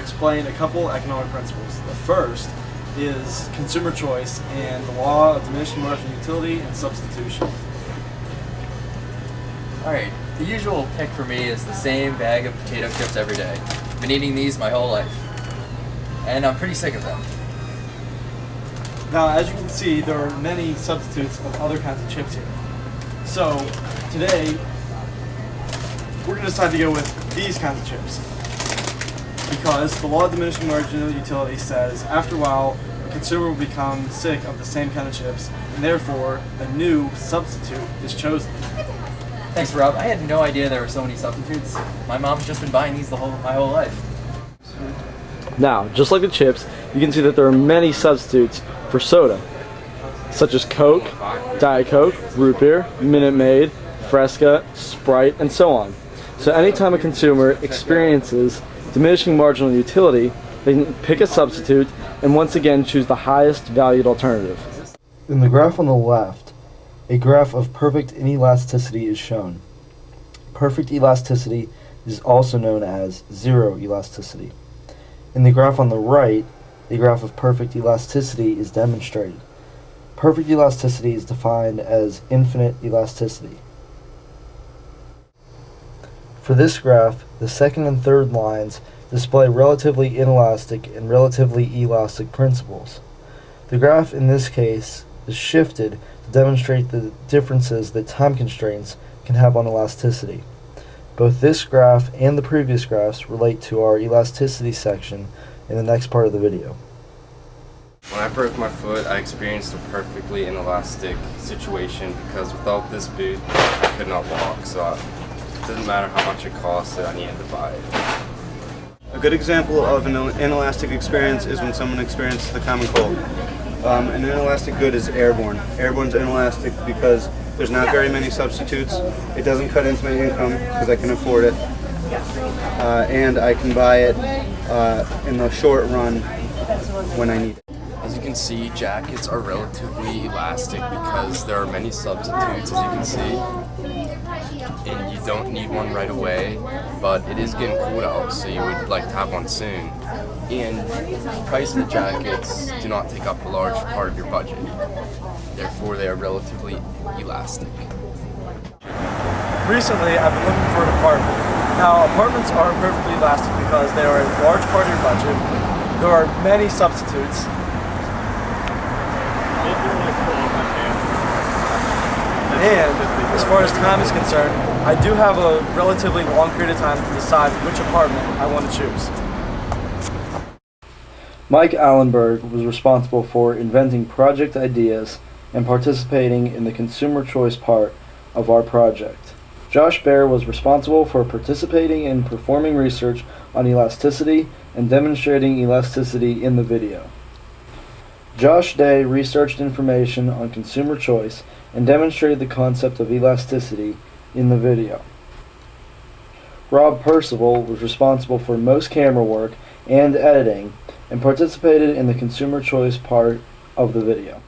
explain a couple economic principles. The first is consumer choice and the law of diminishing marginal utility and substitution. Alright, the usual pick for me is the same bag of potato chips every day. I've been eating these my whole life, and I'm pretty sick of them. Now, as you can see, there are many substitutes of other kinds of chips here. So, today, we're going to decide to go with these kinds of chips. Because the law of diminishing marginal utility says, after a while, a consumer will become sick of the same kind of chips, and therefore, a new substitute is chosen. Thanks, Rob. I had no idea there were so many substitutes. My mom's just been buying these my whole life. Now, just like the chips, you can see that there are many substitutes for soda, such as Coke, Diet Coke, Root Beer, Minute Maid, Fresca, Sprite, and so on. So anytime a consumer experiences diminishing marginal utility, they can pick a substitute and once again choose the highest valued alternative. In the graph on the left, a graph of perfect inelasticity is shown. Perfect elasticity is also known as zero elasticity. In the graph on the right, a graph of perfect elasticity is demonstrated. Perfect elasticity is defined as infinite elasticity. For this graph, the second and third lines display relatively inelastic and relatively elastic principles. The graph in this case is shifted to demonstrate the differences that time constraints can have on elasticity. Both this graph and the previous graphs relate to our elasticity section in the next part of the video. When I broke my foot, I experienced a perfectly inelastic situation because without this boot, I could not walk, so it didn't matter how much it costed, I needed to buy it. A good example of an inelastic experience is when someone experiences the common cold. An inelastic good is airborne. Airborne's inelastic because there's not very many substitutes. It doesn't cut into my income because I can afford it. And I can buy it in the short run when I need it. As you can see, jackets are relatively elastic because there are many substitutes, as you can see. And you don't need one right away, but it is getting cold out, so you would like to have one soon. And the price of the jackets do not take up a large part of your budget. Therefore, they are relatively elastic. Recently, I've been looking for an apartment. Now, apartments are perfectly elastic because they are a large part of your budget. There are many substitutes. And as far as time is concerned, I do have a relatively long period of time to decide which apartment I want to choose. Mike Allenberg was responsible for inventing project ideas and participating in the consumer choice part of our project. Josh Baer was responsible for participating in performing research on elasticity and demonstrating elasticity in the video. Josh Day researched information on consumer choice and demonstrated the concept of elasticity in the video. Rob Percival was responsible for most camera work and editing and participated in the consumer choice part of the video.